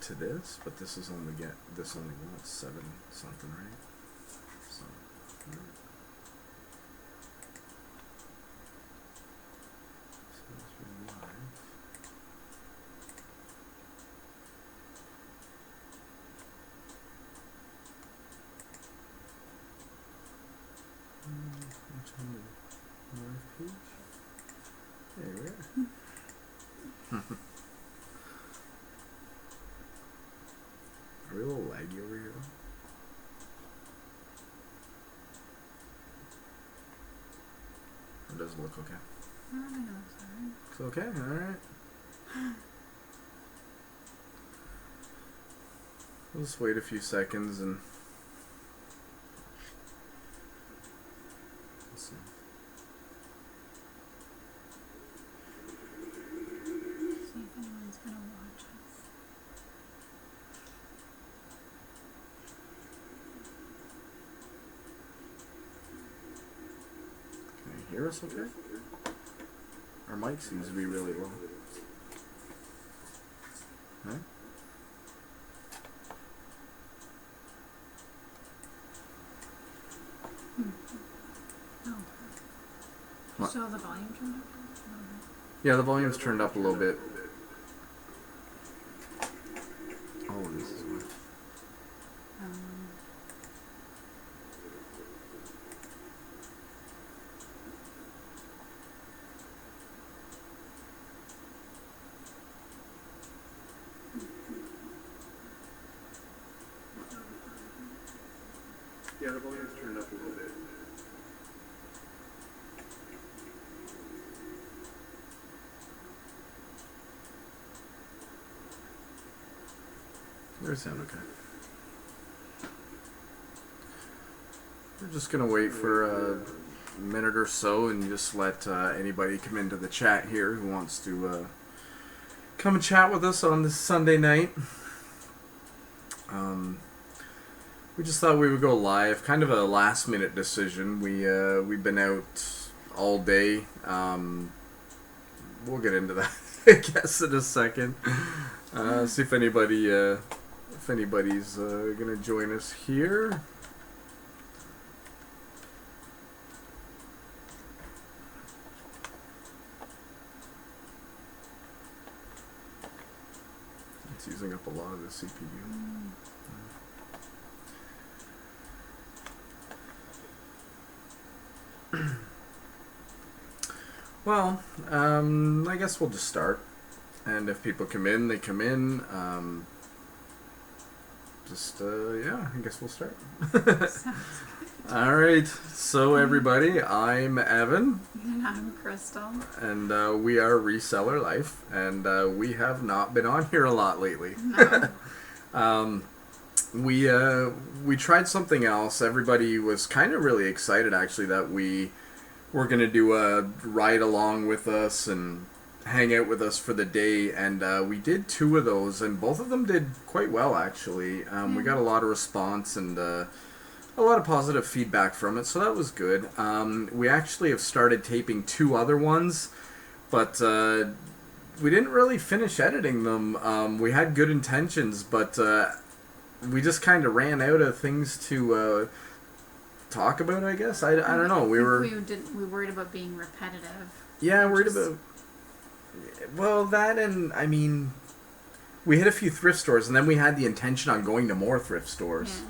to this, but this is only what, 7 something, right? So, right. So it's really live. Which one did live page? There we are. Are we a little laggy over here? Or does it look okay? I think it looks alright. It's okay? Alright. We'll just wait a few seconds and let's see. See if anyone's gonna watch us. Can you hear us okay? Our mic seems to be really low. Huh? Oh. What? So the volume turned up a little bit? Yeah, the volume's turned up a little bit. Oh, this is what. Yeah, the volume's turned up a little bit. They sound okay. We're just gonna wait for a minute or so and just let anybody come into the chat here who wants to come and chat with us on this Sunday night. We just thought we would go live, kind of a last minute decision. We've been out all day. We'll get into that, I guess, in a second. See if anybody's gonna join us here. It's using up a lot of the CPU. Well, I guess we'll just start. And if people come in, they come in. Yeah, I guess we'll start. Alright, so everybody, I'm Evan. And I'm Crystal. And we are Reseller Life. And we have not been on here a lot lately. No. We tried something else. Everybody was kind of really excited, actually, that we were going to do a ride along with us and hang out with us for the day, and we did 2 of those, and both of them did quite well, actually. We got a lot of response and a lot of positive feedback from it, so that was good. We actually have started taping 2 other ones, but we didn't really finish editing them. We had good intentions, but we just kind of ran out of things to talk about, I guess. I don't know. We were worried about being repetitive. Yeah, worried about... Well, that and, I mean, we hit a few thrift stores, and then we had the intention on going to more thrift stores. Yeah.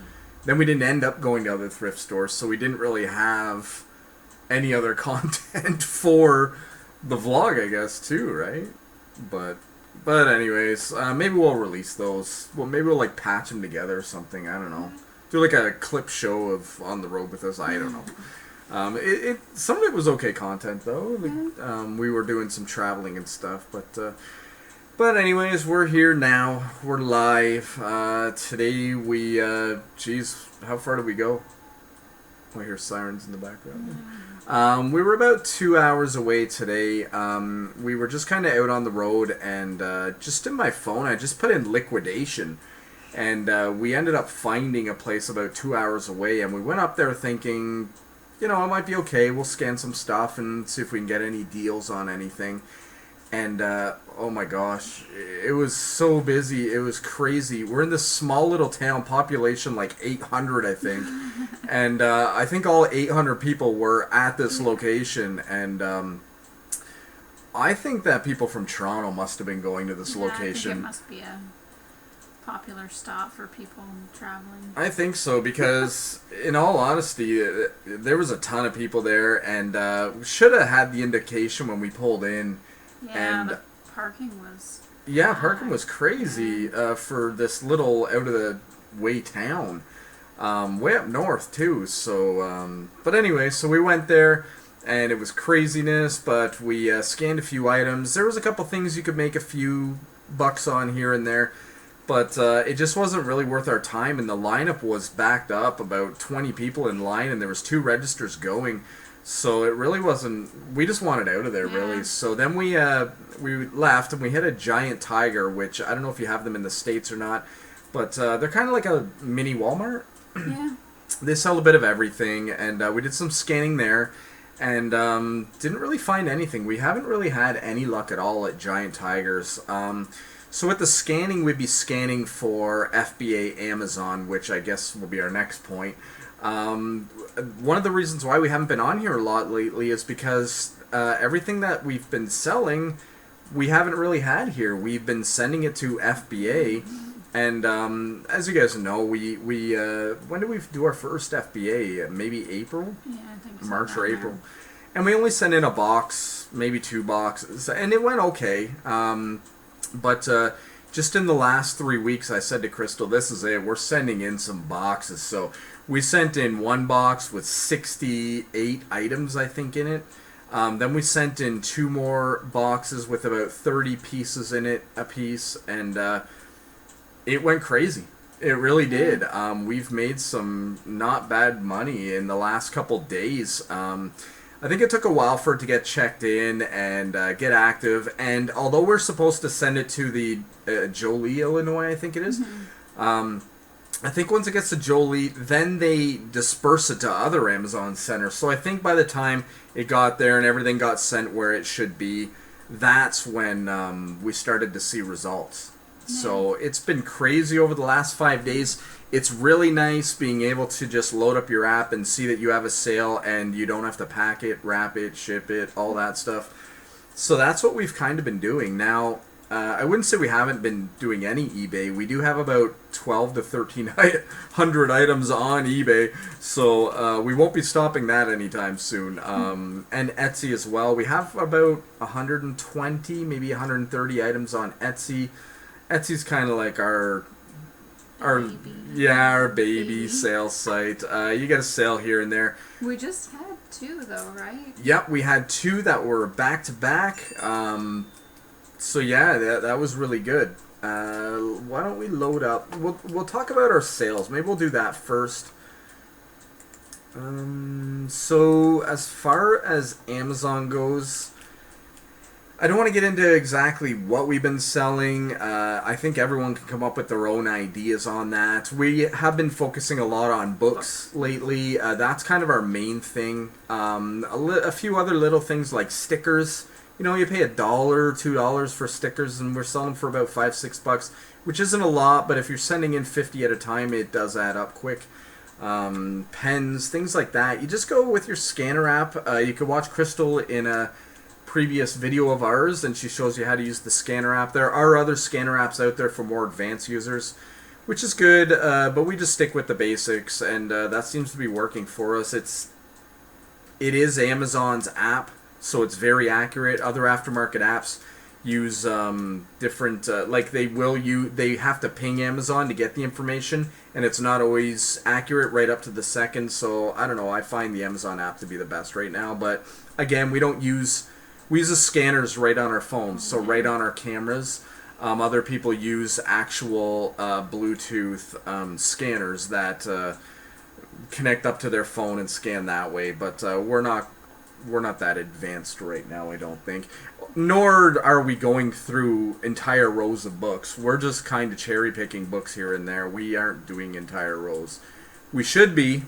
Then we didn't end up going to other thrift stores, so we didn't really have any other content for the vlog, I guess, too, right? But anyways, maybe we'll release those. Well, maybe we'll, like, patch them together or something. I don't know. Do, like, a clip show of On the Road with Us. I don't know. Some of it was okay content, though. We were doing some traveling and stuff, but anyways, we're here now. We're live. Today we, geez, how far did we go? I hear sirens in the background. We were about 2 hours away today. We were just kind of out on the road, and just in my phone, I just put in liquidation. And we ended up finding a place about 2 hours away, and we went up there thinking, you know, it might be okay. We'll scan some stuff and see if we can get any deals on anything. And oh my gosh, it was so busy. It was crazy. We're in this small little town, population like 800, I think. And I think all 800 people were at this location. And I think that people from Toronto must have been going to this location. I think it must be a popular stop for people traveling. I think so, because in all honesty, there was a ton of people there, and we should have had the indication when we pulled in. Yeah, And the parking was... yeah, parking was crazy for this little out of the way town, way up north too. So, but anyway, so we went there, and it was craziness. But we scanned a few items. There was a couple things you could make a few bucks on here and there, but it just wasn't really worth our time. And the lineup was backed up, about 20 people in line, and there was 2 registers going. So it really wasn't. We just wanted out of there, really. So then we left, and we hit a giant tiger, which I don't know if you have them in the States or not, but they're kind of like a mini Walmart. Yeah. They sell a bit of everything, and we did some scanning there, and didn't really find anything. We haven't really had any luck at all at giant tigers. So with the scanning, we'd be scanning for FBA Amazon, which I guess will be our next point. One of the reasons why we haven't been on here a lot lately is because everything that we've been selling, we haven't really had here. We've been sending it to FBA, and as you guys know, we when did we do our first FBA? Maybe April? Yeah, I think so. March or April. And we only sent in a box, maybe 2 boxes, and it went okay. But just in the last 3 weeks, I said to Crystal, this is it. We're sending in some boxes. So we sent in 1 box with 68 items, I think, in it. Then we sent in 2 more boxes with about 30 pieces in it a piece. And it went crazy. It really did. We've made some not bad money in the last couple days. I think it took a while for it to get checked in and get active. And although we're supposed to send it to the Jolie, Illinois, I think it is, I think once it gets to Jolie, then they disperse it to other Amazon centers. So I think by the time it got there and everything got sent where it should be, that's when we started to see results. So it's been crazy over the last 5 days. It's really nice being able to just load up your app and see that you have a sale and you don't have to pack it, wrap it, ship it, all that stuff. So that's what we've kind of been doing. Now, I wouldn't say we haven't been doing any eBay. We do have about 12 to 1,300 items on eBay, so we won't be stopping that anytime soon. And Etsy as well. We have about 120, maybe 130 items on Etsy. Etsy's kind of like our baby sales site. You get a sale here and there. We just had 2 though, right? Yep, we had 2 that were back to back. So yeah, that was really good. Why don't we load up? We'll talk about our sales. Maybe we'll do that first. So as far as Amazon goes, I don't want to get into exactly what we've been selling. I think everyone can come up with their own ideas on that. We have been focusing a lot on books lately. That's kind of our main thing. A few other little things like stickers. You know, you pay $1 or $2 for stickers, and we're selling for about $5-6, which isn't a lot, but if you're sending in 50 at a time, it does add up quick. Pens, things like that. You just go with your scanner app. You can watch Crystal in a previous video of ours, and she shows you how to use the scanner app. There are other scanner apps out there for more advanced users, which is good, but we just stick with the basics, and that seems to be working for us. It is Amazon's app, so it's very accurate. Other aftermarket apps use different, like they have to ping Amazon to get the information, and it's not always accurate right up to the second. So I don't know, I find the Amazon app to be the best right now, but again, we use the scanners right on our phones, so right on our cameras. Other people use actual Bluetooth scanners that connect up to their phone and scan that way, but we're not that advanced right now, I don't think. Nor are we going through entire rows of books. We're just kind of cherry picking books here and there. We aren't doing entire rows. We should be.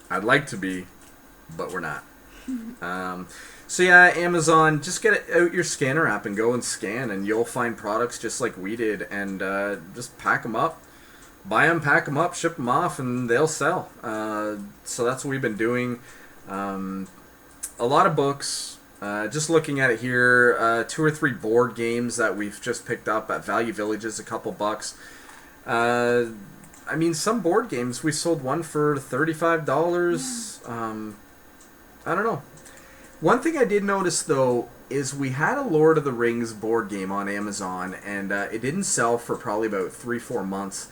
I'd like to be, but we're not. So yeah, Amazon, just get out your scanner app and go and scan, and you'll find products just like we did, and just pack them up, buy them, pack them up, ship them off, and they'll sell. So that's what we've been doing. A lot of books. Just looking at it here, 2 or 3 board games that we've just picked up at Value Villages, a couple bucks. I mean, some board games, we sold one for $35. I don't know. One thing I did notice, though, is we had a Lord of the Rings board game on Amazon, and it didn't sell for probably about 3-4 months.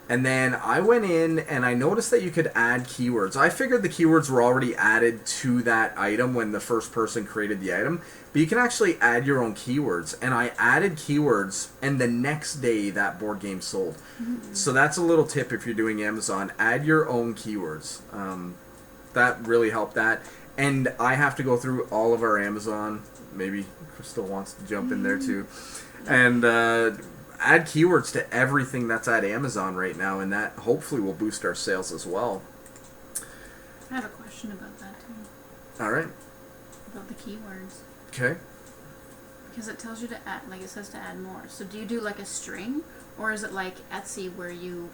And then I went in and I noticed that you could add keywords. I figured the keywords were already added to that item when the first person created the item, but you can actually add your own keywords. And I added keywords, and the next day that board game sold. Mm-hmm. So that's a little tip if you're doing Amazon. Add your own keywords. That really helped that. And I have to go through all of our Amazon. Maybe Crystal wants to jump in there too. And add keywords to everything that's at Amazon right now, and that hopefully will boost our sales as well. I have a question about that too. All right. About the keywords. Okay. Because it tells you to add, like it says to add more. So do you do like a string, or is it like Etsy where you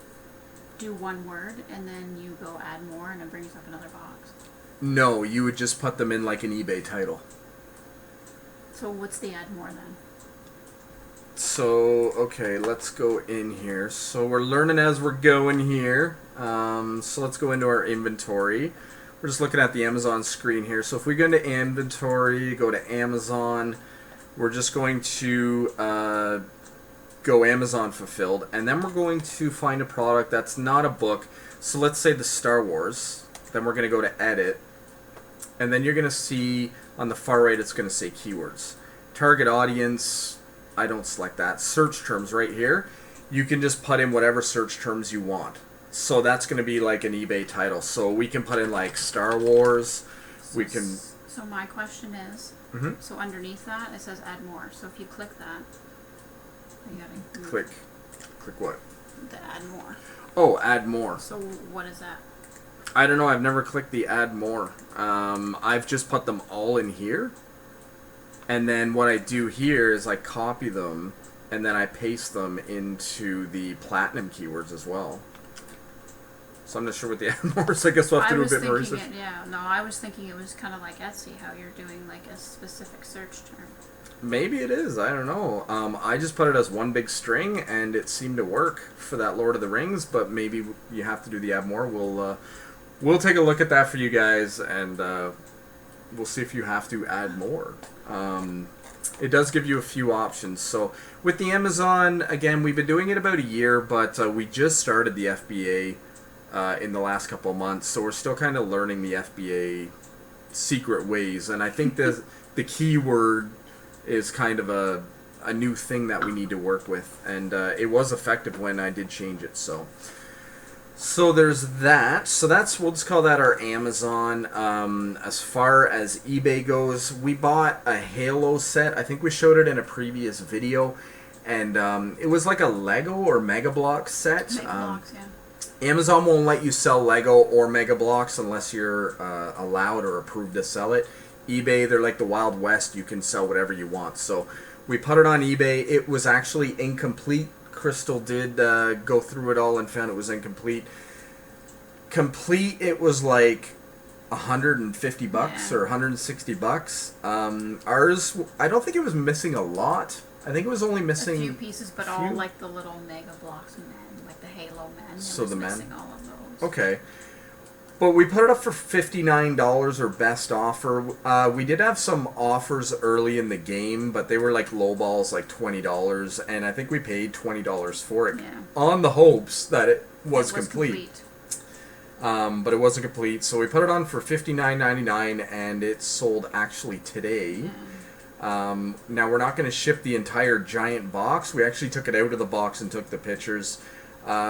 do one word and then you go add more and it brings up another box? No, you would just put them in like an eBay title. So what's the add more then? So, okay, let's go in here. So we're learning as we're going here. So let's go into our inventory. We're just looking at the Amazon screen here. So if we go into inventory, go to Amazon, we're just going to go Amazon fulfilled. And then we're going to find a product that's not a book. So let's say the Star Wars. Then we're going to go to edit. And then you're going to see on the far right, it's going to say keywords. Target audience. I don't select that. Search terms right here. You can just put in whatever search terms you want. So that's going to be like an eBay title. So we can put in like Star Wars. We can. So my question is, so underneath that it says add more. So if you click that, you gotta click what? The add more. Oh, add more. So what is that? I don't know. I've never clicked the add more. I've just put them all in here. And then what I do here is I copy them, and then I paste them into the platinum keywords as well. So I'm not sure what the add more is. I guess we'll have to do a bit more research. I was thinking it was kind of like Etsy, how you're doing like a specific search term. Maybe it is. I don't know. I just put it as one big string, and it seemed to work for that Lord of the Rings. But maybe you have to do the add more. We'll take a look at that for you guys, and we'll see if you have to add more. It does give you a few options. So with the Amazon, again, we've been doing it about a year, but we just started the FBA in the last couple of months, so we're still kind of learning the FBA secret ways. And I think the keyword is kind of a new thing that we need to work with, and it was effective when I did change it. So there's that. So we'll just call that our Amazon. As far as eBay goes, we bought a Halo set. I think we showed it in a previous video, and it was like a Lego or Mega Bloks set. Mega Bloks, yeah. Amazon won't let you sell Lego or Mega Bloks unless you're allowed or approved to sell it. eBay, they're like the Wild West. You can sell whatever you want. So we put it on eBay. It was actually incomplete. Crystal did go through it all and found it was incomplete. Complete, it was like $150 or $160. Ours, I don't think it was missing a lot. I think it was only missing a few pieces, but all like the little Mega Bloks men, like the Halo men. So the men. Missing all of those. Okay. But we put it up for $59 or best offer. We did have some offers early in the game, but they were like low balls, like $20, and I think we paid $20 for it on the hopes that it was complete. But it wasn't complete, so we put it on for $59.99, and it sold actually today. Now we're not going to ship the entire giant box. We actually took it out of the box and took the pictures.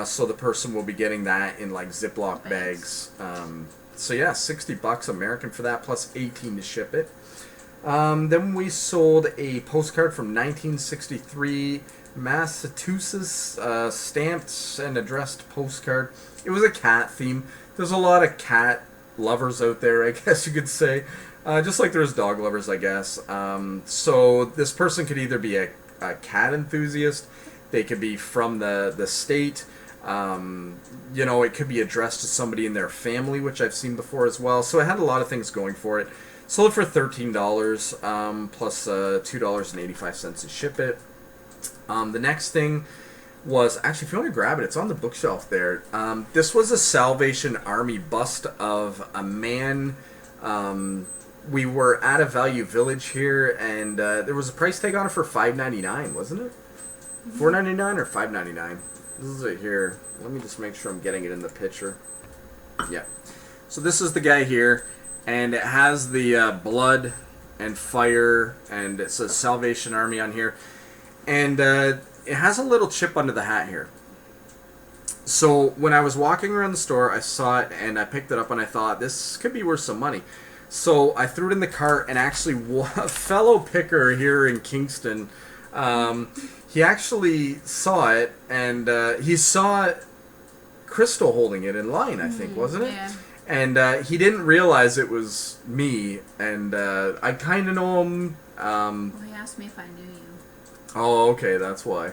So the person will be getting that in like Ziploc bags. So yeah, $60 American for that, plus $18 to ship it. Then we sold a postcard from 1963, Massachusetts, stamped and addressed postcard. It was a cat theme. There's a lot of cat lovers out there, I guess you could say. Just like there's dog lovers, I guess. So this person could either be a cat enthusiast, they could be from the state. It could be addressed to somebody in their family, which I've seen before as well. So it had a lot of things going for it. Sold it for $13, plus $2.85 to ship it. The next thing was, actually, if you want to grab it, it's on the bookshelf there. This was a Salvation Army bust of a man. We were at a Value Village here, and there was a price tag on it for $5.99, wasn't it? $4.99 or $5.99? This is it here. Let me just make sure I'm getting it in the picture. Yeah. So this is the guy here, and it has the blood and fire, and it says Salvation Army on here. And it has a little chip under the hat here. So when I was walking around the store, I saw it, and I picked it up, and I thought, this could be worth some money. So I threw it in the cart, and actually a fellow picker here in Kingston, he actually saw it, and he saw Crystal holding it in line, I think, wasn't it? Yeah. And he didn't realize it was me, and I kind of know him. Well, he asked me if I knew you. Oh, okay, that's why. Yeah.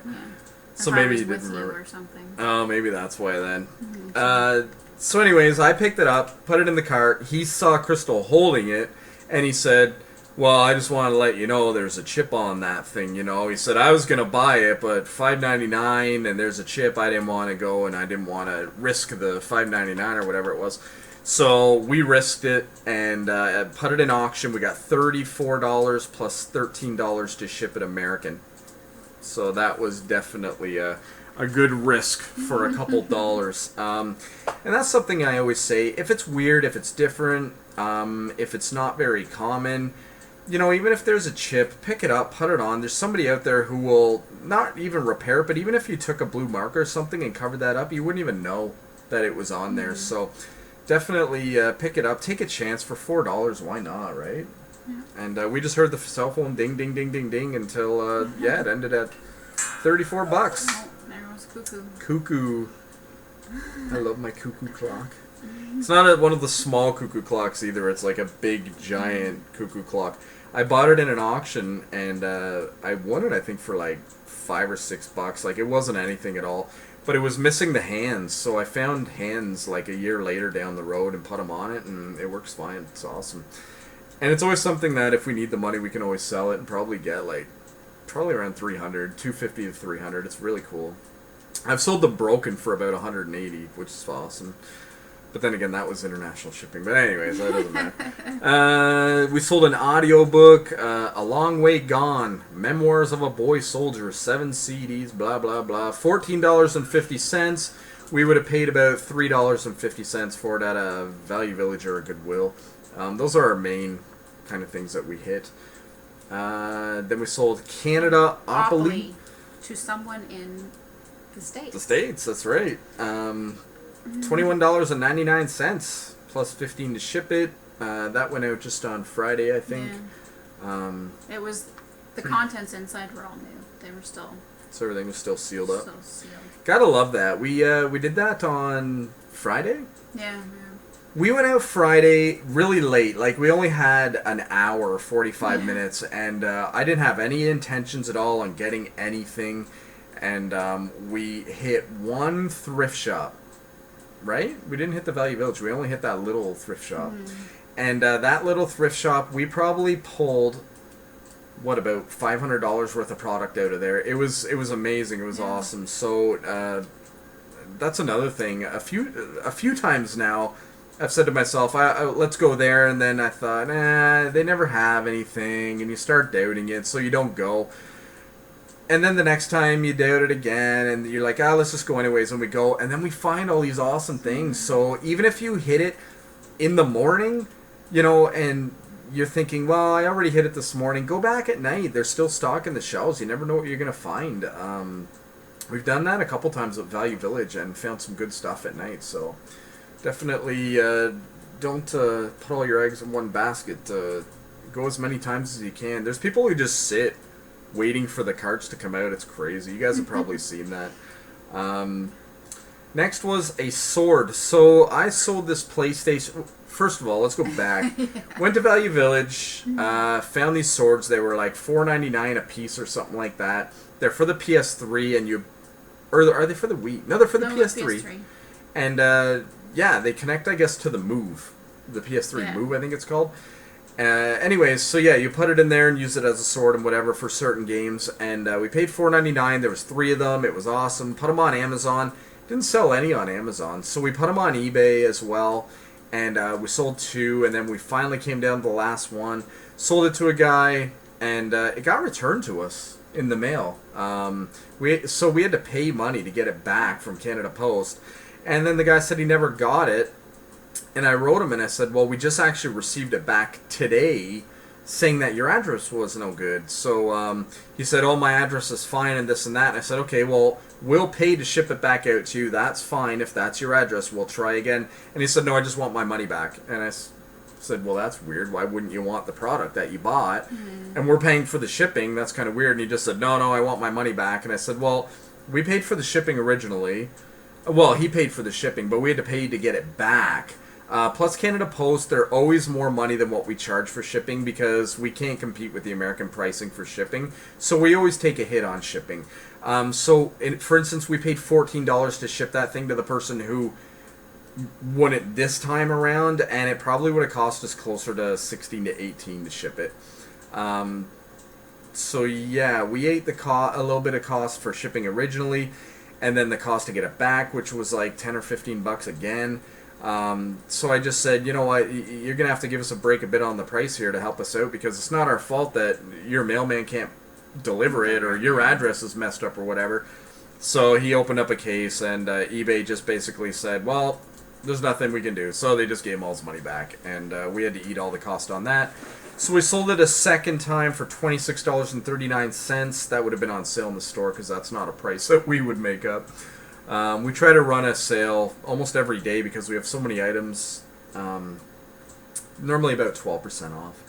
So If maybe I was he with didn't you remember. or something. Oh, maybe that's why then. Mm-hmm. So anyways, I picked it up, put it in the cart. He saw Crystal holding it, and he said, well, I just wanted to let you know there's a chip on that thing, He said, I was going to buy it, but $5.99, and there's a chip. I didn't want to go, and I didn't want to risk the $5.99 or whatever it was. So we risked it and put it in auction. We got $34 plus $13 to ship it American. So that was definitely a good risk for a couple dollars. And that's something I always say. If it's weird, if it's different, if it's not very common, even if there's a chip, pick it up, put it on. There's somebody out there who will not even repair it, but even if you took a blue marker or something and covered that up, you wouldn't even know that it was on there. So definitely pick it up. Take a chance for $4. Why not, right? Yeah. And we just heard the cell phone ding, ding, ding, ding, ding until, it ended at $34. Oh, there was cuckoo. Cuckoo. I love my cuckoo clock. It's not one of the small cuckoo clocks either. It's like a big, giant cuckoo clock. I bought it in an auction, and I won it, I think, for like $5 or $6. Like, it wasn't anything at all. But it was missing the hands, so I found hands like a year later down the road and put them on it, and it works fine. It's awesome. And it's always something that if we need the money, we can always sell it and probably get probably around $300, $250 to $300. It's really cool. I've sold the broken for about $180, which is awesome. But then again, that was international shipping. But anyways, that doesn't matter. We sold an audiobook, A Long Way Gone, Memoirs of a Boy Soldier, 7 CDs, blah, blah, blah. $14.50. We would have paid about $3.50 for it at a Value Village or a Goodwill. Those are our main kind of things that we hit. Then we sold Canada Opoly. To someone in the States. The States, that's right. $21.99 plus $15 to ship it. That went out just on Friday, I think. Yeah. It was the contents inside were all new. They were still. So everything was still sealed up. Still sealed. Gotta love that. We did that on Friday. Yeah. We went out Friday really late. Like, we only had an hour, 45 minutes, and I didn't have any intentions at all on getting anything. And we hit one thrift shop. Right? We didn't hit the Value Village. We only hit that little thrift shop. And that little thrift shop, we probably pulled, about $500 worth of product out of there. It was amazing. It was awesome. So that's another thing. A few times now, I've said to myself, let's go there. And then I thought, they never have anything. And you start doubting it, so you don't go. And then the next time you doubt it again, and you're like, let's just go anyways, and we go, and then we find all these awesome things. So even if you hit it in the morning, and you're thinking, well, I already hit it this morning, go back at night. There's still stock in the shelves. You never know what you're going to find. We've done that a couple times at Value Village and found some good stuff at night. So definitely don't put all your eggs in one basket. Go as many times as you can. There's people who just sit waiting for the carts to come out. It's crazy. You guys have probably seen that. Next was a sword. So I sold this PlayStation. first of all, let's go back. Went to Value Village, found these swords. They were like $4.99 a piece or something like that. They're for the PS3, and or are they for the Wii? No, they're for the PS3. PS3. And yeah, they connect, I guess, to the Move, the PS3 Move, I think it's called. Anyways, so yeah, you put it in there and use it as a sword and whatever for certain games. And we paid $4.99. There was 3 of them. It was awesome. Put them on Amazon. Didn't sell any on Amazon, so we put them on eBay as well. And we sold 2, and then we finally came down to the last one. Sold it to a guy, and it got returned to us in the mail. So we had to pay money to get it back from Canada Post. And then the guy said he never got it. And I wrote him and I said, well, we just actually received it back today saying that your address was no good. So he said, oh, my address is fine and this and that. And I said, okay, well, we'll pay to ship it back out to you. That's fine. If that's your address, we'll try again. And he said, no, I just want my money back. And I said, well, that's weird. Why wouldn't you want the product that you bought? And we're paying for the shipping. That's kind of weird. And he just said, no, I want my money back. And I said, well, we paid for the shipping originally. Well, he paid for the shipping, but we had to pay to get it back. Plus Canada Post, they're always more money than what we charge for shipping because we can't compete with the American pricing for shipping. So we always take a hit on shipping. For instance, we paid $14 to ship that thing to the person who won it this time around, and it probably would have cost us closer to $16 to $18 to ship it. So yeah, we ate a little bit of cost for shipping originally, and then the cost to get it back, which was like 10 or 15 bucks again. So I just said, you know what, you're going to have to give us a break a bit on the price here to help us out, because it's not our fault that your mailman can't deliver it or your address is messed up or whatever. So he opened up a case, and eBay just basically said, well, there's nothing we can do. So they just gave him all his money back, and we had to eat all the cost on that. So we sold it a second time for $26.39. That would have been on sale in the store because that's not a price that we would make up. We try to run a sale almost every day because we have so many items. Normally about 12% off.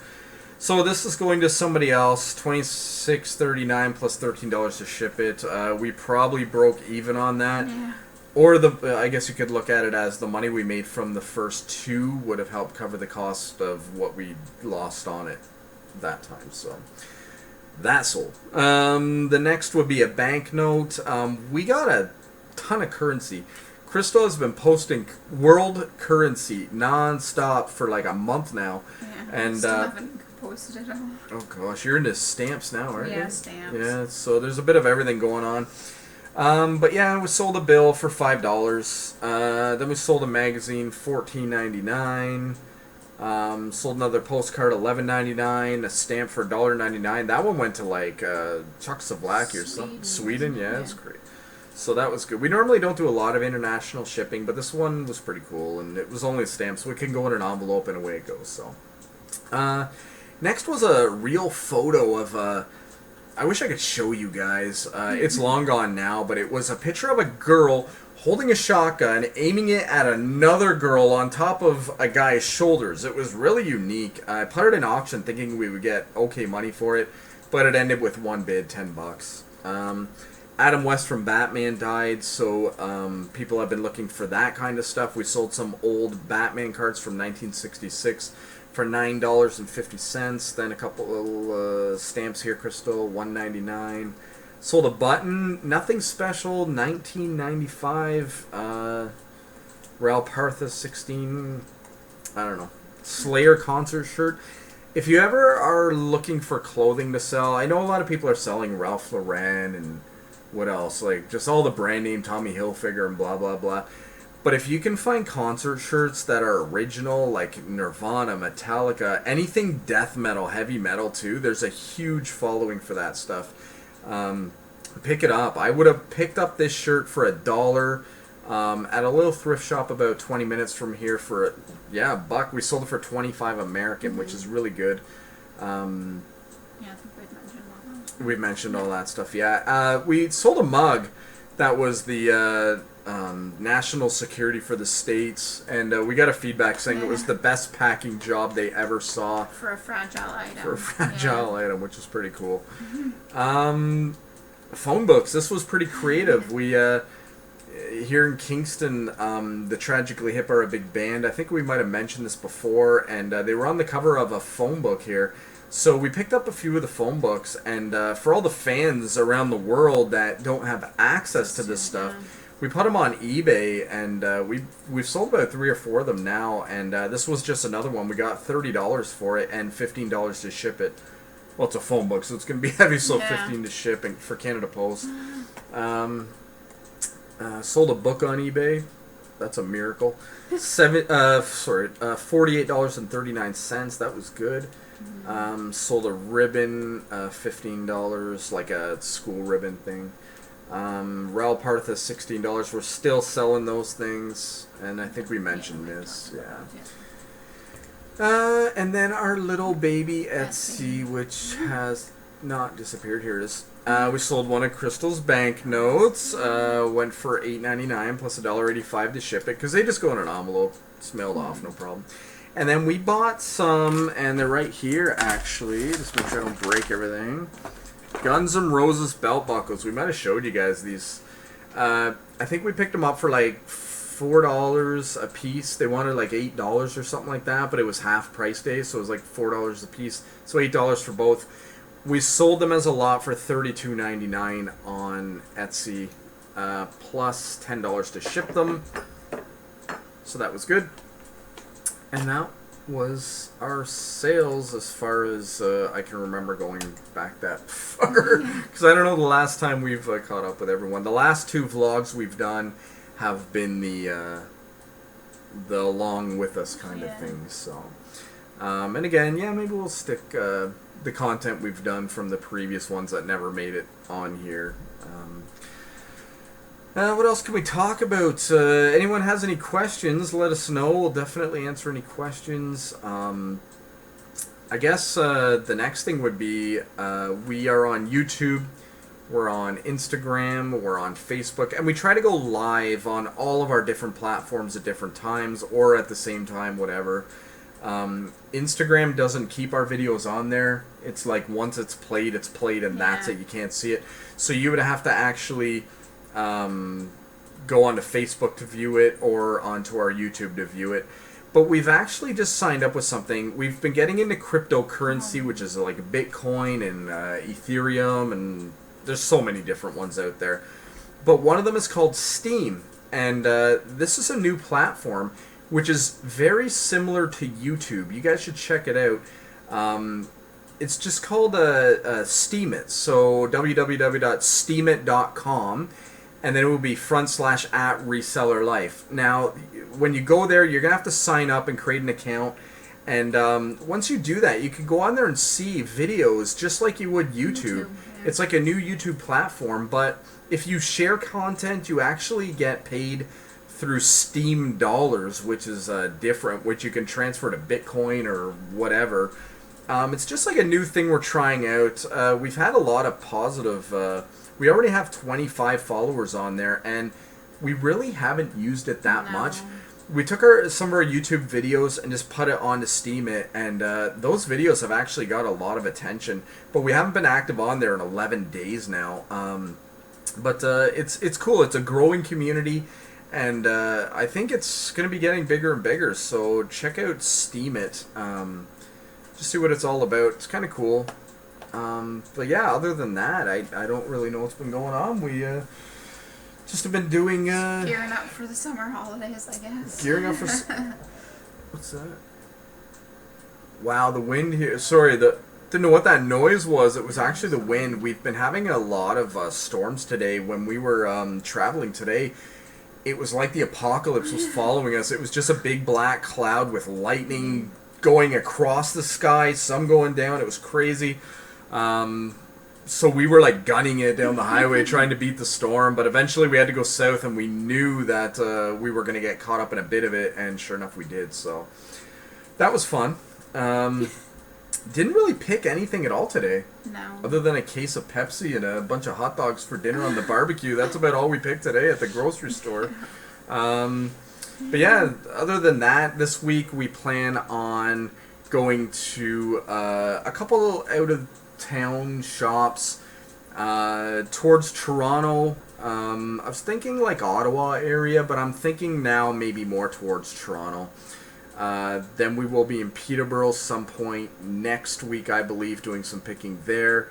So this is going to somebody else, $26.39 plus $13 to ship it. We probably broke even on that. Yeah. Or I guess you could look at it as the money we made from the first 2 would have helped cover the cost of what we lost on it that time. So that sold. The next would be a banknote. We got a ton of currency. Crystal has been posting world currency non-stop for like a month now. Yeah, and still haven't posted it all. Oh gosh, you're into stamps now, aren't you? Yeah, stamps. Yeah, so there's a bit of everything going on. But yeah, we sold a bill for $5. Then we sold a magazine, $14.99. Sold another postcard, $11.99. A stamp for $1.99. That one went to like Czechoslovakia or something. Sweden, yeah, it's great. So that was good. We normally don't do a lot of international shipping, but this one was pretty cool, and it was only a stamp, so it can go in an envelope and away it goes. So, next was a real photo of I wish I could show you guys. It's long gone now, but it was a picture of a girl holding a shotgun, aiming it at another girl on top of a guy's shoulders. It was really unique. I put it in auction thinking we would get okay money for it, but it ended with one bid, $10. Adam West from Batman died, so people have been looking for that kind of stuff. We sold some old Batman cards from 1966 for $9.50. Then a couple little stamps here, Crystal, $1.99. Sold a button, nothing special, $19.95. Ralph Partha, 16. I don't know. Slayer concert shirt. If you ever are looking for clothing to sell, I know a lot of people are selling Ralph Lauren and what else? Like, just all the brand name Tommy Hilfiger and blah, blah, blah. But if you can find concert shirts that are original, like Nirvana, Metallica, anything death metal, heavy metal too, there's a huge following for that stuff. Pick it up. I would have picked up this shirt for $1 at a little thrift shop about 20 minutes from here for, $1. We sold it for $25 American, which is really good. Yeah, I think we've mentioned all that. We've mentioned all that stuff, yeah. We sold a mug that was the national security for the states, and we got a feedback saying it was the best packing job they ever saw. For a fragile item. For a fragile item, which is pretty cool. Phone books. This was pretty creative. He here in Kingston, the Tragically Hip are a big band. I think we might have mentioned this before, and they were on the cover of a phone book here. So we picked up a few of the phone books, and for all the fans around the world that don't have access to this stuff, we put them on eBay, and we've sold about 3 or 4 of them now, and this was just another one. We got $30 for it and $15 to ship it. Well, it's a phone book, so it's going to be heavy, so $15 to ship and for Canada Post. Sold a book on eBay. That's a miracle. $48.39. That was good. Sold a ribbon, $15, like a school ribbon thing. Rail Partha, $16. We're still selling those things, and I think we mentioned this. Yeah. And then our little baby Etsy, which has not disappeared. Here it is. We sold one of Crystal's banknotes. Went for $8.99 plus $1.85 to ship it, because they just go in an envelope. It's mailed off, no problem. And then we bought some, and they're right here actually. Just make sure I don't break everything. Guns N' Roses belt buckles. We might have showed you guys these. I think we picked them up for like $4 a piece. They wanted like $8 or something like that, but it was half price day, so it was like $4 a piece. So $8 for both. We sold them as a lot for $32.99 on Etsy, plus $10 to ship them. So that was good. And that was our sales as far as I can remember, going back that far. Because I don't know the last time we've caught up with everyone. The last 2 vlogs we've done have been the along with us kind of things. So, and again, maybe we'll stick the content we've done from the previous ones that never made it on here. What else can we talk about? Anyone has any questions, let us know. We'll definitely answer any questions. I guess the next thing would be we are on YouTube, we're on Instagram, we're on Facebook, and we try to go live on all of our different platforms at different times or at the same time, whatever. Instagram doesn't keep our videos on there. It's like once it's played, and that's it. You can't see it. So you would have to actually go onto Facebook to view it or onto our YouTube to view it. But we've actually just signed up with something. We've been getting into cryptocurrency, which is like Bitcoin and Ethereum, and there's so many different ones out there. But one of them is called Steam, and this is a new platform which is very similar to YouTube. You guys should check it out. It's just called Steemit. So www.steemit.com. And then it will be / Reseller Life. Now, when you go there, you're going to have to sign up and create an account. And once you do that, you can go on there and see videos just like you would YouTube. It's like a new YouTube platform. But if you share content, you actually get paid through Steam dollars, which is different, which you can transfer to Bitcoin or whatever. It's just like a new thing we're trying out. We've had a lot of positive... we already have 25 followers on there, and we really haven't used it that much. We took some of our YouTube videos and just put it onto Steemit, and those videos have actually got a lot of attention. But we haven't been active on there in 11 days now. But it's cool. It's a growing community, and I think it's going to be getting bigger and bigger. So check out Steemit. Just see what it's all about. It's kind of cool. But yeah, other than that, I don't really know what's been going on. We just have been doing... gearing up for the summer holidays, I guess. Gearing up for... What's that? Wow, the wind here... Sorry, didn't know what that noise was. It was actually the wind. We've been having a lot of storms today. When we were traveling today, it was like the apocalypse was following us. It was just a big black cloud with lightning going across the sky, some going down. It was crazy. So we were like gunning it down the highway trying to beat the storm, but eventually we had to go south, and we knew that we were going to get caught up in a bit of it, and sure enough we did. So that was fun. Didn't really pick anything at all today. No. Other than a case of Pepsi and a bunch of hot dogs for dinner on the barbecue. That's about all we picked today at the grocery store. But yeah, other than that, this week we plan on going to a couple out-of-town shops towards Toronto. I was thinking like Ottawa area, but I'm thinking now maybe more towards Toronto. Then we will be in Peterborough some point next week, I believe, doing some picking there.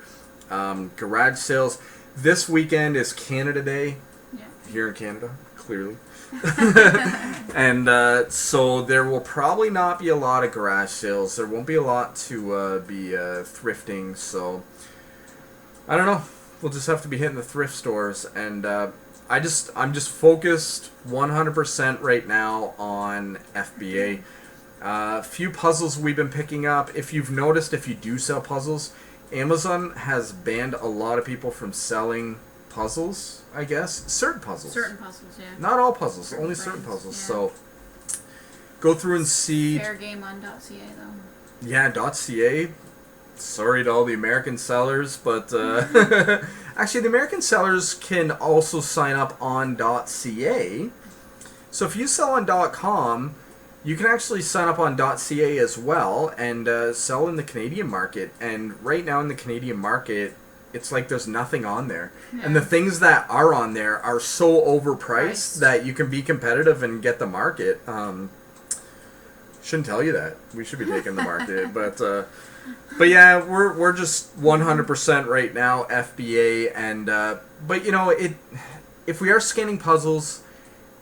Garage sales. This weekend is Canada Day. Yeah. Here in Canada, clearly. And so there will probably not be a lot of garage sales. There won't be a lot to be thrifting. So I don't know. We'll just have to be hitting the thrift stores. And I'm just focused 100% right now on FBA. Few puzzles we've been picking up. If you've noticed, if you do sell puzzles, Amazon has banned a lot of people from selling puzzles, I guess. Certain puzzles. Certain puzzles, yeah. Not all puzzles, only certain puzzles. Yeah. So go through and see. Fair game on .ca though. Yeah, .ca. Sorry to all the American sellers, but actually the American sellers can also sign up on .ca. So if you sell on .com, you can actually sign up on .ca as well and sell in the Canadian market. And right now in the Canadian market, it's like there's nothing on there. Yeah. And the things that are on there are so overpriced that you can be competitive and get the market. Shouldn't tell you that. We should be taking the market. But yeah, we're just 100% right now FBA. And but you know, if we are scanning puzzles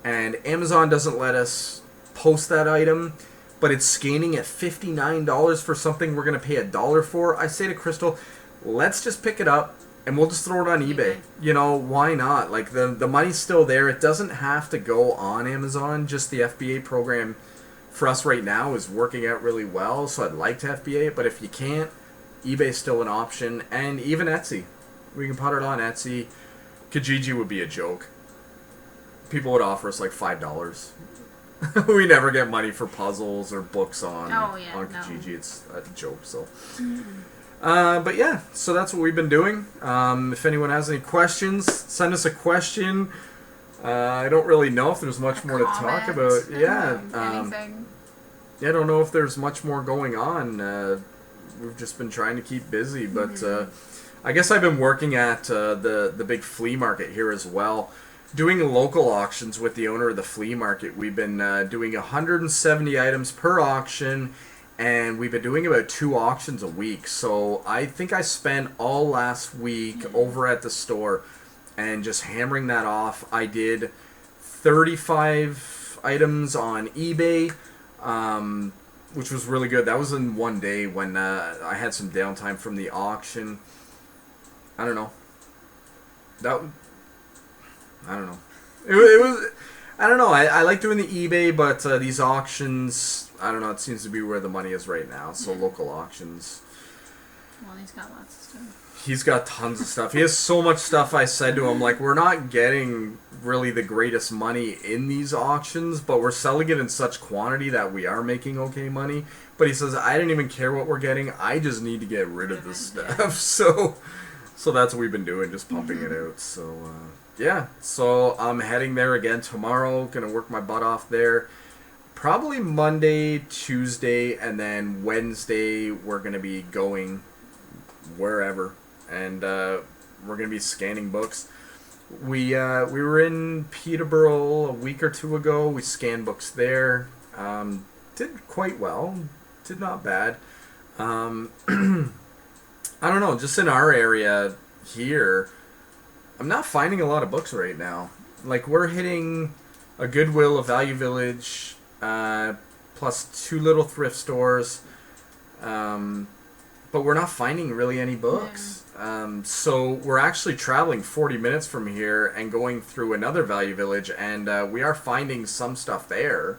and Amazon doesn't let us post that item, but it's scanning at $59 for something we're going to pay $1 for, I say to Crystal, let's just pick it up and we'll just throw it on eBay. You know, why not? Like the money's still there. It doesn't have to go on Amazon. Just the FBA program for us right now is working out really well, so I'd like to FBA it, but if you can't, eBay's still an option, and even Etsy. We can put it on Etsy. Kijiji would be a joke. People would offer us like $5. We never get money for puzzles or books on Kijiji. No. It's a joke. So, but yeah, so that's what we've been doing. If anyone has any questions, send us a question. I don't really know if there's much more to talk about. Yeah, anything. Yeah, I don't know if there's much more going on. We've just been trying to keep busy, but I guess I've been working at the big flea market here as well. Doing local auctions with the owner of the flea market. We've been doing 170 items per auction, and we've been doing about 2 auctions a week. So I think I spent all last week over at the store and just hammering that off. I did 35 items on eBay, which was really good. That was in one day when I had some downtime from the auction. I don't know. I don't know. It was. I don't know. I like doing the eBay, but these auctions, I don't know. It seems to be where the money is right now. So local auctions. Well, he's got lots of stuff. He's got tons of stuff. He has so much stuff. I said to him, like, we're not getting really the greatest money in these auctions, but we're selling it in such quantity that we are making okay money. But he says, I don't even care what we're getting. I just need to get rid of this stuff. So that's what we've been doing, just pumping it out. So. Yeah, so I'm heading there again tomorrow. Gonna work my butt off there. Probably Monday, Tuesday, and then Wednesday we're gonna be going wherever, and we're gonna be scanning books. We were in Peterborough a week or 2 ago. We scanned books there. Did quite well. Did not bad. I don't know. Just in our area here, I'm not finding a lot of books right now. Like, we're hitting a Goodwill, a Value Village, plus 2 little thrift stores, but we're not finding really any books. Yeah. So we're actually traveling 40 minutes from here and going through another Value Village, and we are finding some stuff there,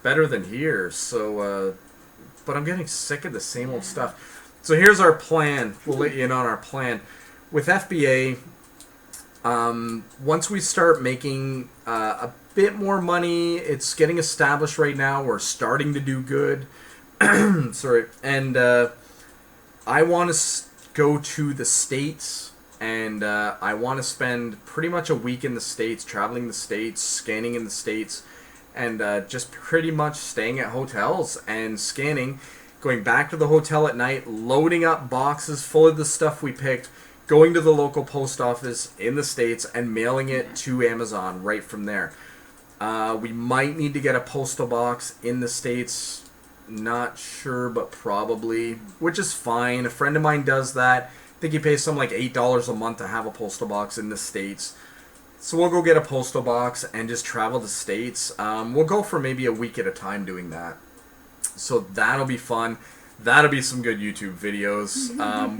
better than here. So, but I'm getting sick of the same old stuff. So here's our plan. We'll let you in on our plan. With FBA, once we start making a bit more money, it's getting established right now. We're starting to do good. Sorry. And I want to go to the States, and I want to spend pretty much a week in the States, traveling the States, scanning in the States, and just pretty much staying at hotels and scanning, going back to the hotel at night, loading up boxes full of the stuff we picked, going to the local post office in the States and mailing it to Amazon right from there. We might need to get a postal box in the States. Not sure, but probably, which is fine. A friend of mine does that. I think he pays something like $8 a month to have a postal box in the States. So we'll go get a postal box and just travel the States. We'll go for maybe a week at a time doing that. So that'll be fun. That'll be some good YouTube videos.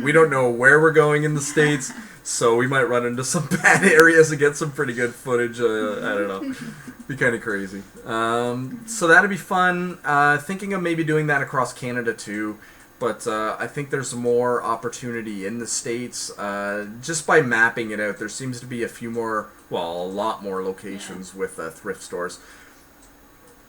We don't know where we're going in the States, so we might run into some bad areas and get some pretty good footage. I don't know. Be kind of crazy. So that'll be fun. Thinking of maybe doing that across Canada too. But I think there's more opportunity in the States. Just by mapping it out, there seems to be a lot more locations with thrift stores.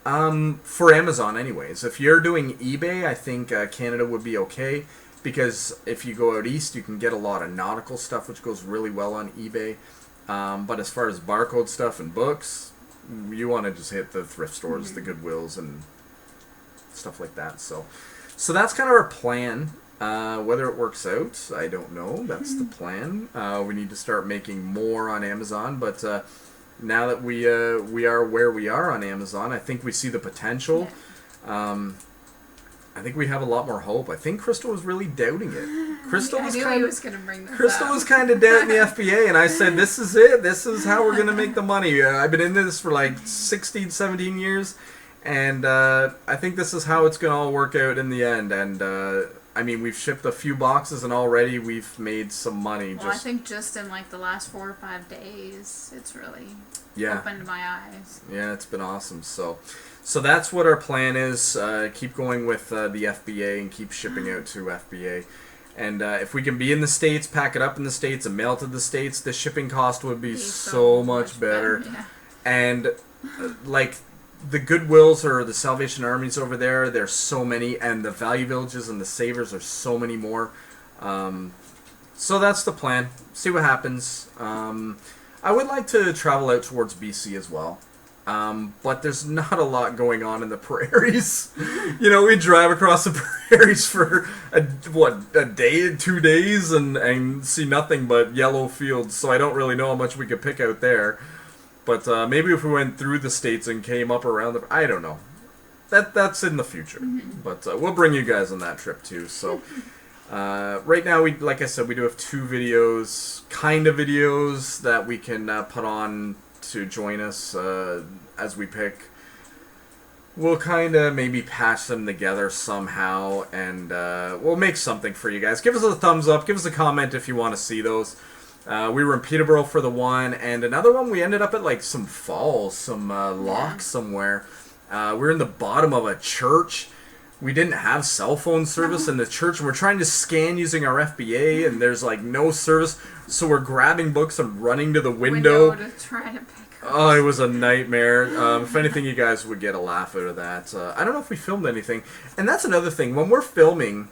For Amazon anyways. If you're doing eBay, I think Canada would be okay. Because if you go out east, you can get a lot of nautical stuff, which goes really well on eBay. But as far as barcode stuff and books, you want to just hit the thrift stores, the GOODWILLs, and stuff like that. So that's kind of our plan. Whether it works out, I don't know. That's the plan. We need to start making more on Amazon, but now that we are where we are on Amazon, I think we see the potential. Yeah. I think we have a lot more hope. I think Crystal was really doubting it. Crystal was kind of doubting the FBA, and I said, "This is it. This is how we're going to make the money." I've been in this for like 16, 17 years. And I think this is how it's going to all work out in the end. And, I mean, we've shipped a few boxes and already we've made some money. Well, I think just in like the last 4 or 5 days, it's really opened my eyes. Yeah, it's been awesome. So that's what our plan is. Keep going with the FBA and keep shipping out to FBA. And if we can be in the States, pack it up in the States and mail to the States, the shipping cost would be so much better. Yeah. And, the Goodwills or the Salvation Armies over there, there's so many, and the Value Villages and the Savers are so many more. So that's the plan. See what happens. I would like to travel out towards BC as well. But there's not a lot going on in the prairies. We drive across the prairies for a day, 2 days, and see nothing but yellow fields. So I don't really know how much we could pick out there. But maybe if we went through the States and came up around I don't know. That's in the future. Mm-hmm. But we'll bring you guys on that trip too. So right now, like I said, we do have 2 videos that we can put on to join us as we pick. We'll kind of maybe patch them together somehow, and we'll make something for you guys. Give us a thumbs up. Give us a comment if you want to see those. We were in Peterborough for the one, and another one we ended up at like some falls, some lock somewhere. We were in the bottom of a church. We didn't have cell phone service in the church, and we're trying to scan using our FBA, and there's like no service. So we're grabbing books and running to the window to try to pick up. Oh, it was a nightmare. If anything, you guys would get a laugh out of that. I don't know if we filmed anything. And that's another thing. When we're filming,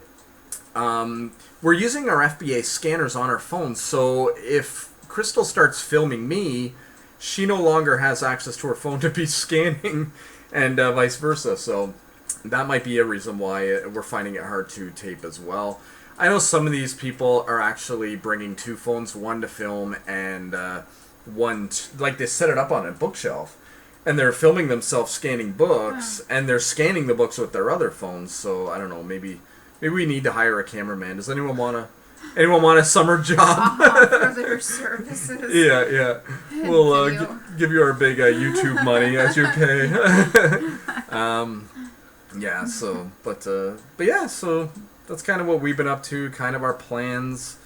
we're using our FBA scanners on our phones, so if Crystal starts filming me, she no longer has access to her phone to be scanning, and vice versa, so that might be a reason why we're finding it hard to tape as well. I know some of these people are actually bringing 2 phones, one to film and one they set it up on a bookshelf, and they're filming themselves scanning books, and they're scanning the books with their other phones, so I don't know, maybe we need to hire a cameraman. Does anyone want a summer job? For their services. Yeah. We'll give you our big YouTube money as your pay. Yeah. So, but yeah. So that's kind of what we've been up to. Kind of our plans.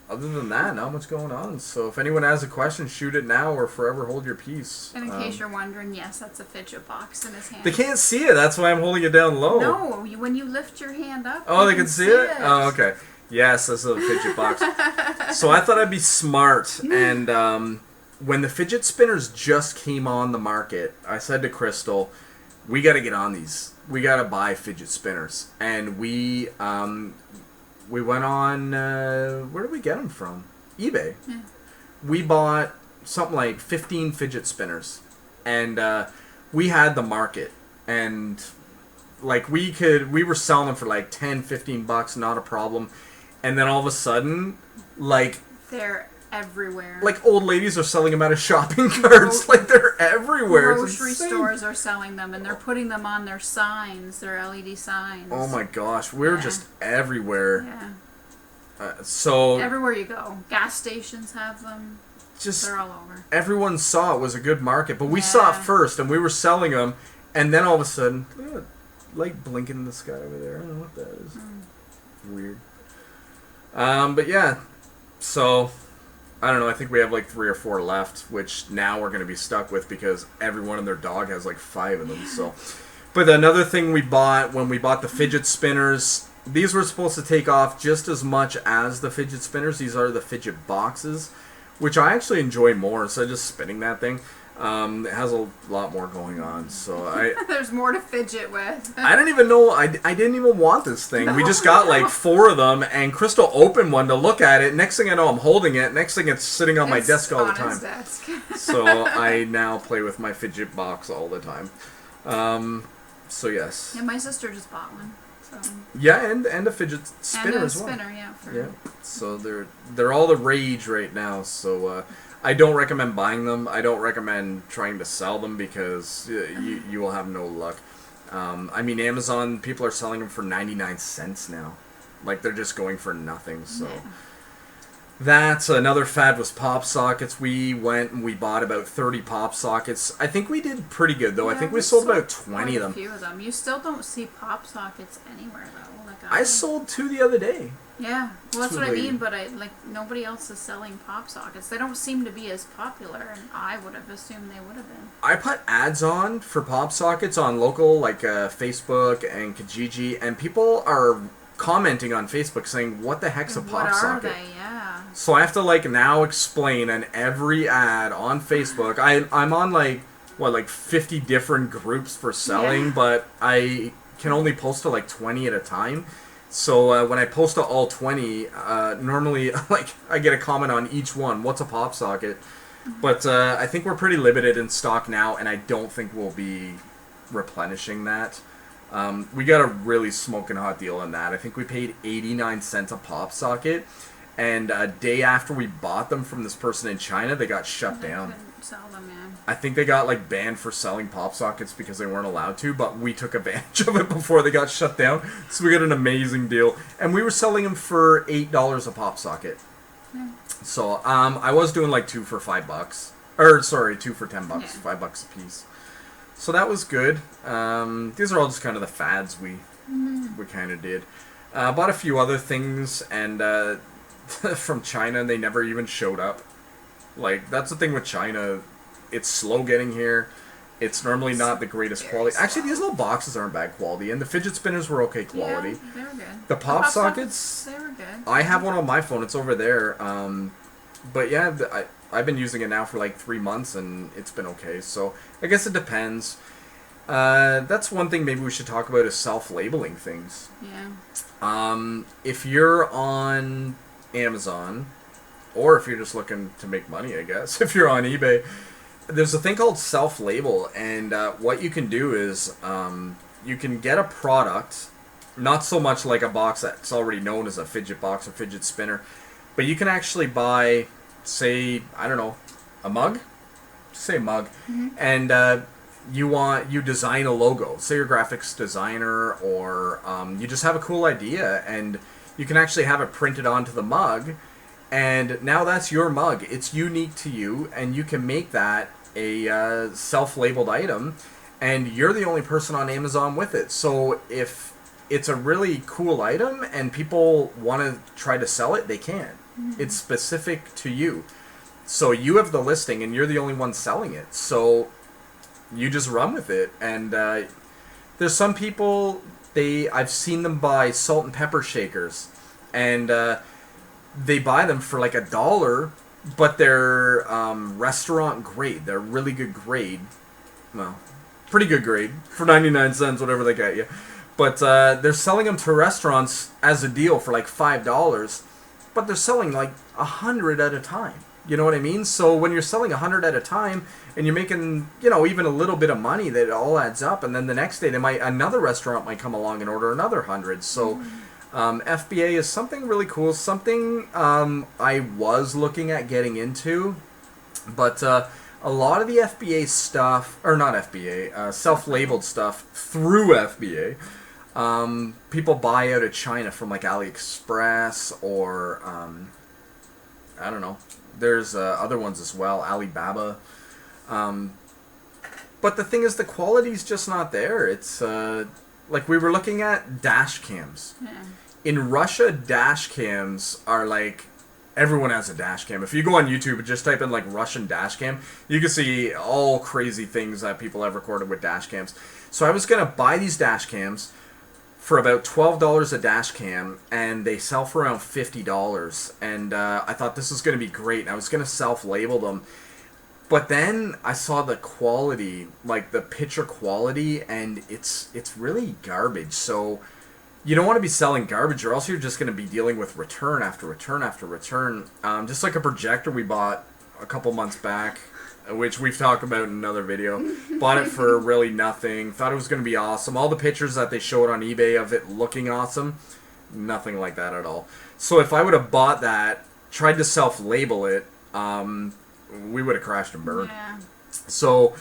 Other than that, not much going on. So if anyone has a question, shoot it now or forever hold your peace. And in case you're wondering, yes, that's a fidget box in his hand. They can't see it. That's why I'm holding it down low. No, when you lift your hand up, they can see it? Oh, okay. Yes, that's a fidget box. So I thought I'd be smart. And when the fidget spinners just came on the market, I said to Crystal, we got to get on these. We got to buy fidget spinners. And we went on, where did we get them from? eBay. Yeah. We bought something like 15 fidget spinners. And we had the market. And we were selling them for like $10, $15, not a problem. and then all of a sudden, like they're everywhere. like old ladies are selling them out of shopping carts. Like they're everywhere. Grocery stores are selling them, and they're putting them on their signs, their LED signs. Oh my gosh, we're just everywhere. Yeah. So everywhere you go, gas stations have them. Just they're all over. Everyone saw it was a good market, but we saw it first, and we were selling them, and then all of a sudden, look at that light blinking in the sky over there. I don't know what that is. Weird. But yeah, so I don't know. I think we have like 3 or 4 left, which now we're going to be stuck with because everyone and their dog has like 5 of them. So, but another thing we bought when we bought the fidget spinners, these were supposed to take off just as much as the fidget spinners. These are the fidget boxes, which I actually enjoy more instead of just spinning that thing. It has a lot more going on, so there's more to fidget with. I don't even know. I didn't even want this thing. We just got like 4 of them, and Crystal opened one to look at it. Next thing I know, I'm holding it. Next thing, it's sitting on my desk all the time. His desk. So I now play with my fidget box all the time. So yes. Yeah, my sister just bought one. So. Yeah, and a fidget spinner as well. Spinner, yeah. So they're all the rage right now. So I don't recommend buying them. I don't recommend trying to sell them because you will have no luck. I mean, Amazon, people are selling them for 99 cents now. Like, they're just going for nothing. So that's another fad was pop sockets. We went and we bought about 30 pop sockets. I think we did pretty good, though. Yeah, I think we sold about 20 of them. A few of them. You still don't see pop sockets anywhere, though. Like I sold 2 the other day. Yeah, well, that's what I mean, but nobody else is selling pop sockets. They don't seem to be as popular, and I would have assumed they would have been. I put ads on for pop sockets on local, like Facebook and Kijiji, and people are commenting on Facebook saying, what the heck's a pop socket? What are they? Yeah. So I have to, like, now explain in every ad on Facebook. I'm on, like 50 different groups for selling, but I can only post to, like, 20 at a time. So when I post to all 20, normally like I get a comment on each one. What's a pop socket? But I think we're pretty limited in stock now, and I don't think we'll be replenishing that. We got a really smoking hot deal on that. I think we paid 89 cents a pop socket, and a day after we bought them from this person in China, they got shut down. Couldn't sell them, man. I think they got like banned for selling pop sockets because they weren't allowed to, but we took advantage of it before they got shut down. So we got an amazing deal, and we were selling them for $8 a pop socket. Yeah. So I was doing like 2 for $5, or sorry, 2 for $10, $5 a piece. So that was good. These are all just kind of the fads we kind of did. Bought a few other things and from China, and they never even showed up. Like, that's the thing with China. It's slow getting here. It's normally not the greatest quality. Actually, these little boxes aren't bad quality, and the fidget spinners were okay quality. Yeah, they were good. The pop sockets, they were good. I have one on my phone. It's over there. But yeah, I've been using it now for like 3 months, and it's been okay. So I guess it depends. That's one thing maybe we should talk about is self-labeling things. Yeah. If you're on Amazon, or if you're just looking to make money, I guess, if you're on eBay, there's a thing called self-label, and what you can do is you can get a product, not so much like a box that's already known as a fidget box or fidget spinner, but you can actually buy, say, I don't know, a mug? Say a mug. And you design a logo. Say you're a graphics designer, or you just have a cool idea, and you can actually have it printed onto the mug, and now that's your mug. It's unique to you, and you can make that a self-labeled item, and you're the only person on Amazon with it. So if it's a really cool item and people want to try to sell it, they can. It's specific to you. So you have the listing, and you're the only one selling it. So you just run with it. And there's some people, I've seen them buy salt and pepper shakers, and they buy them for like $1, but they're restaurant grade. They're really good grade. Well, pretty good grade for 99 cents, whatever they get you. But they're selling them to restaurants as a deal for like $5, but they're selling like 100 at a time. You know what I mean? So when you're selling 100 at a time, and you're making, even a little bit of money, that all adds up. And then the next day, another restaurant might come along and order another 100. So FBA is something really cool, something I was looking at getting into, but a lot of the FBA stuff, or not FBA, self-labeled stuff through FBA, people buy out of China from like AliExpress or I don't know. There's other ones as well, Alibaba. But the thing is, the quality's just not there. It's like we were looking at dash cams. Yeah. In Russia, dash cams are like, everyone has a dash cam. If you go on YouTube and just type in like Russian dash cam, you can see all crazy things that people have recorded with dash cams. So I was going to buy these dash cams for about $12 a dash cam, and they sell for around $50. And I thought this was going to be great. And I was going to self-label them. But then I saw the quality, like the picture quality, and it's really garbage. So you don't want to be selling garbage, or else you're just going to be dealing with return after return after return. Just like a projector we bought a couple months back, which we've talked about in another video. Bought it for really nothing. Thought it was going to be awesome. All the pictures that they showed on eBay of it looking awesome, nothing like that at all. So if I would have bought that, tried to self-label it, we would have crashed and burned. Yeah. So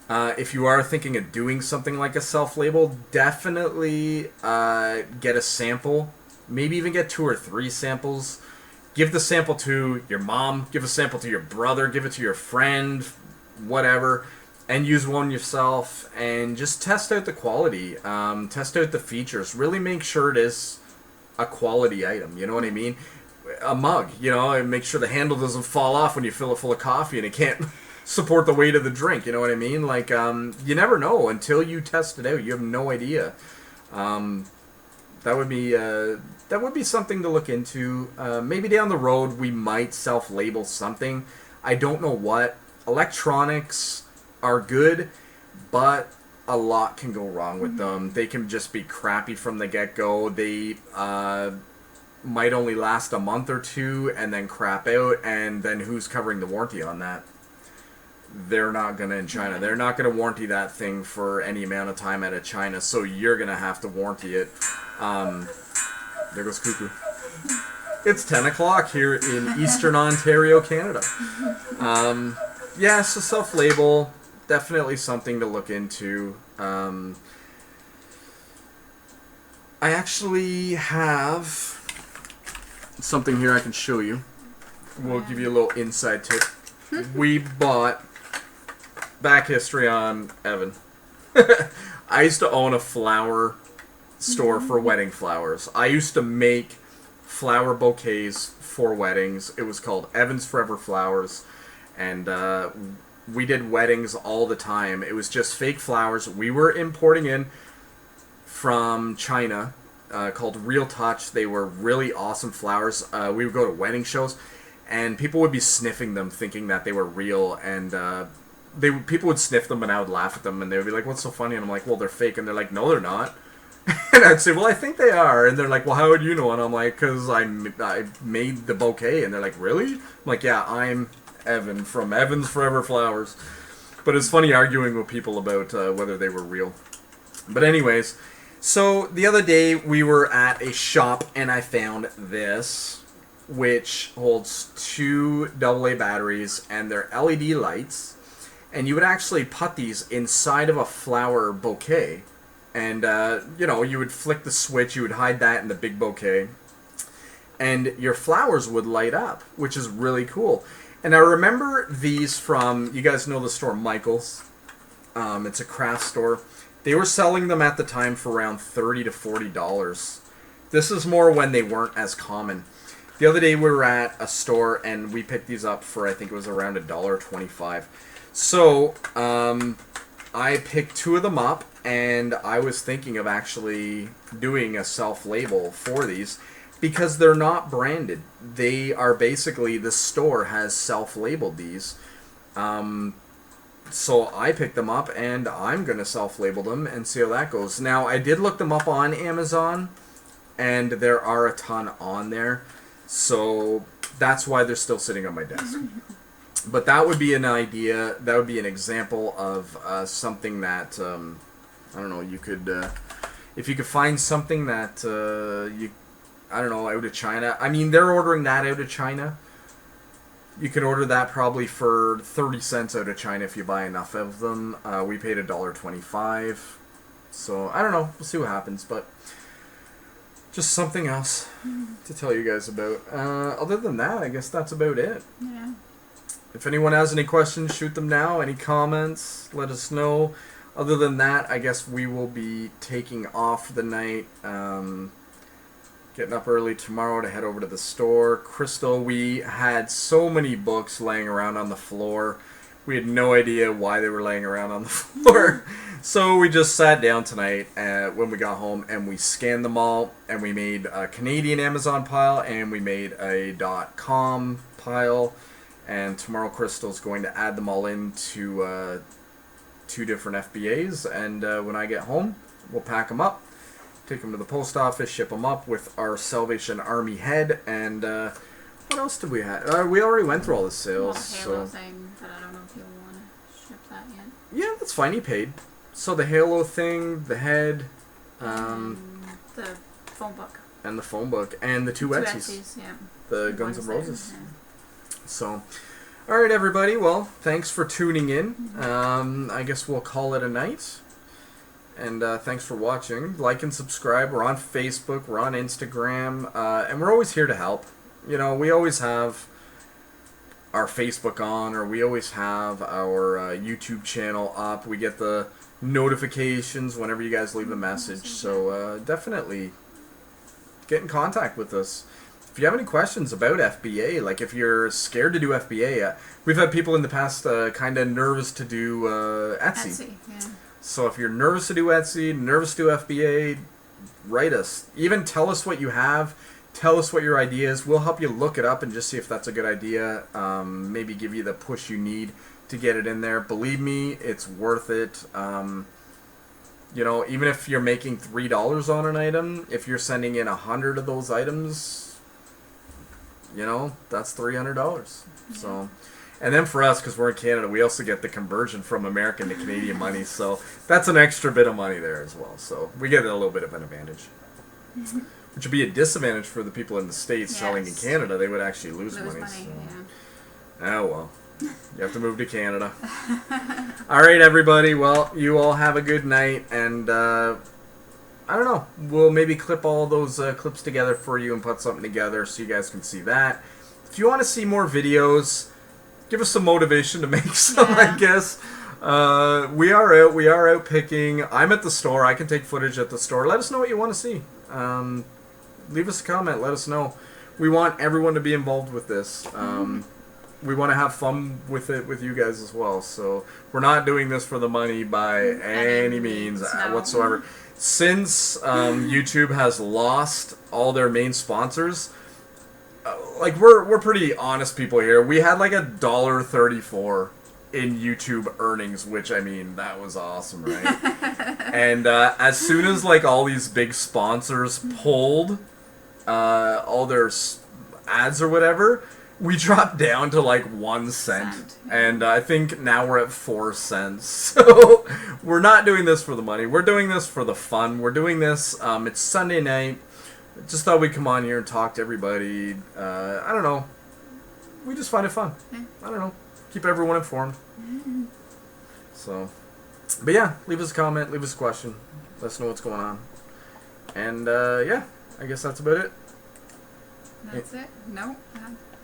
if you are thinking of doing something like a self-label, definitely get a sample. Maybe even get 2 or 3 samples. Give the sample to your mom, give a sample to your brother, give it to your friend, whatever, and use one yourself, and just test out the quality, test out the features. Really make sure it is a quality item, you know what I mean? A mug, you know, and make sure the handle doesn't fall off when you fill it full of coffee and it can't support the weight of the drink, you know what I mean? Like, you never know until you test it out. You have no idea. That would be something to look into. Maybe down the road we might self-label something. I don't know what. Electronics are good, but a lot can go wrong with them. They can just be crappy from the get-go. They might only last a month or 2 and then crap out, and then who's covering the warranty on that? They're not going to in China. They're not going to warranty that thing for any amount of time out of China, so you're going to have to warranty it. There goes Cuckoo. It's 10 o'clock here in Eastern Ontario, Canada. Yeah, so self-label, definitely something to look into. I actually have something here I can show you. We'll give you a little inside tip. We bought, back history on Evan. I used to own a flower store for wedding flowers. I used to make flower bouquets for weddings. It was called Evan's Forever Flowers, and we did weddings all the time. It was just fake flowers. We were importing in from China, called Real Touch. They were really awesome flowers. We would go to wedding shows, and people would be sniffing them thinking that they were real, and people would sniff them, and I would laugh at them, and they would be like, "What's so funny?" And I'm like, "Well, they're fake." And they're like, "No, they're not." And I'd say, "Well, I think they are." And they're like, "Well, how would you know?" And I'm like, "Because I made the bouquet." And they're like, "Really?" I'm like, "Yeah, I'm Evan from Evan's Forever Flowers." But it's funny arguing with people about whether they were real. But anyways, so the other day we were at a shop and I found this, which holds 2 AA batteries and they're LED lights. And you would actually put these inside of a flower bouquet. And, you know, you would flick the switch, you would hide that in the big bouquet. And your flowers would light up, which is really cool. And I remember these from, you guys know the store Michael's. It's a craft store. They were selling them at the time for around $30 to $40. This is more when they weren't as common. The other day we were at a store and we picked these up for, I think it was around $1.25. So, I picked 2 of them up, and I was thinking of actually doing a self-label for these because they're not branded. They are basically, the store has self-labeled these. So I picked them up, and I'm going to self-label them and see how that goes. Now, I did look them up on Amazon, and there are a ton on there. So that's why they're still sitting on my desk. But that would be an idea, that would be an example of something that, I don't know, you could, if you could find something that I don't know, out of China. I mean, they're ordering that out of China. You can order that probably for 30 cents out of China if you buy enough of them. We paid $1.25. So, I don't know. We'll see what happens, but just something else to tell you guys about. Other than that, I guess that's about it. Yeah. If anyone has any questions, shoot them now. Any comments, let us know. Other than that, I guess we will be taking off for the night. Getting up early tomorrow to head over to the store. Crystal, we had so many books laying around on the floor. We had no idea why they were laying around on the floor. So we just sat down tonight when we got home and we scanned them all, and we made a Canadian Amazon pile and we made a .com pile. And tomorrow Crystal's going to add them all into 2 different FBAs, and when I get home, we'll pack them up, take them to the post office, ship them up with our Salvation Army head, and what else did we have? We already went through all the sales. Well, the Halo thing, but I don't know if you'll want to ship that yet. Yeah, that's fine. He paid. So the Halo thing, the head, the phone book, and the phone book, and the two Etsy's, yeah. the Guns N' Roses. Yeah. So, all right, everybody. Well, thanks for tuning in. I guess we'll call it a night. And thanks for watching. Like and subscribe. We're on Facebook. We're on Instagram. And we're always here to help. You know, we always have our Facebook on, or we always have our YouTube channel up. We get the notifications whenever you guys leave a message. So definitely get in contact with us. If you have any questions about FBA, like if you're scared to do FBA, we've had people in the past kind of nervous to do Etsy. Yeah. So if you're nervous to do Etsy, nervous to do FBA, write us. Even tell us what you have. Tell us what your idea is. We'll help you look it up and just see if that's a good idea. Maybe give you the push you need to get it in there. Believe me, it's worth it. You know, even if you're making $3 on an item, if you're sending in 100 of those items, you know, that's $300. Yeah. So, and then for us, because we're in Canada, we also get the conversion from American to Canadian money. So that's an extra bit of money there as well. So we get a little bit of an advantage. Which would be a disadvantage for the people in the States selling in Canada. They would actually lose money. So. Yeah. Oh, well. You have to move to Canada. All right, everybody. Well, you all have a good night. And I don't know. We'll maybe clip all those clips together for you and put something together so you guys can see that. If you want to see more videos, give us some motivation to make some, I guess. We are out picking. I'm at the store. I can take footage at the store. Let us know what you want to see. Leave us a comment. Let us know. We want everyone to be involved with this. We want to have fun with it with you guys as well. So we're not doing this for the money by any means whatsoever. Since YouTube has lost all their main sponsors, like we're pretty honest people here. We had like $1.34 in YouTube earnings, which, I mean, that was awesome, right? And as soon as like all these big sponsors pulled all their ads or whatever, we dropped down to like 1 cent. And I think now we're at 4 cents. So we're not doing this for the money. We're doing this for the fun. We're doing this. It's Sunday night. Just thought we'd come on here and talk to everybody. I don't know. We just find it fun. I don't know. Keep everyone informed. So, but yeah, leave us a comment, leave us a question, let us know what's going on. And yeah, I guess that's about it. That's it? No.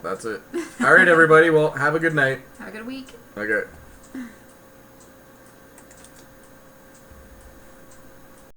That's it. All right, everybody. Well, have a good night. Have a good week. Okay.